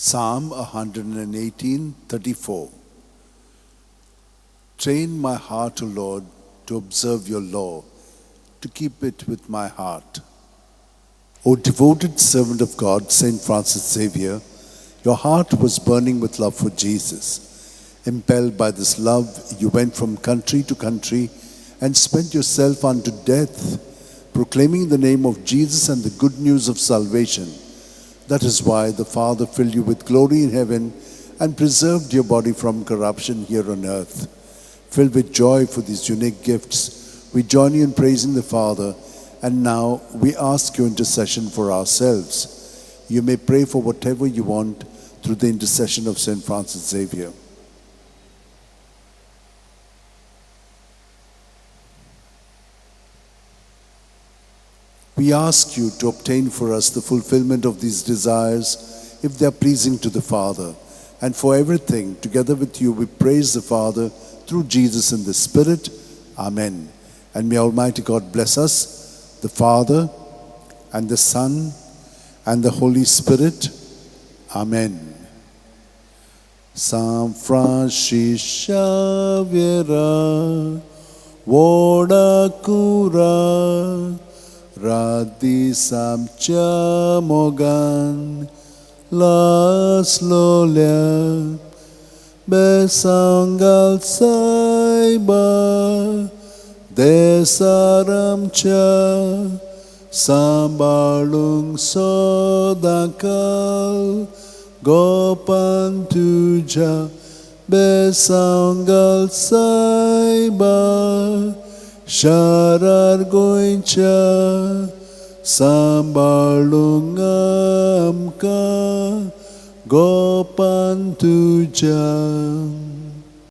Psalm 118:34. Train my heart, O Lord, to observe your law, to keep it with my heart. O devoted servant of God, Saint Francis Xavier, your heart was burning with love for Jesus. Impelled by this love, you went from country to country and spent yourself unto death, proclaiming the name of Jesus and the good news of salvation. That is why the Father filled you with glory in heaven and preserved your body from corruption here on earth. Filled with joy for these unique gifts, we join you in praising the Father, and now we ask your intercession for ourselves. You may pray for whatever you want through the intercession of Saint Francis Xavier. We ask you to obtain for us the fulfillment of these desires, if they are pleasing to the Father. And for everything, together with you, we praise the Father through Jesus in the Spirit. Amen. And may Almighty God bless us, the Father, and the Son, and the Holy Spirit. Amen. San Francis Xavier, Voda Cura, Radi Samcha Mogan, Las Lolia, Besangal Saiba, Desaramcha, Sambalung Sodakal, Gopan Tuja, Besangal Saiba, Sharar Goincha, Sambalungamka, Gopan Tuja.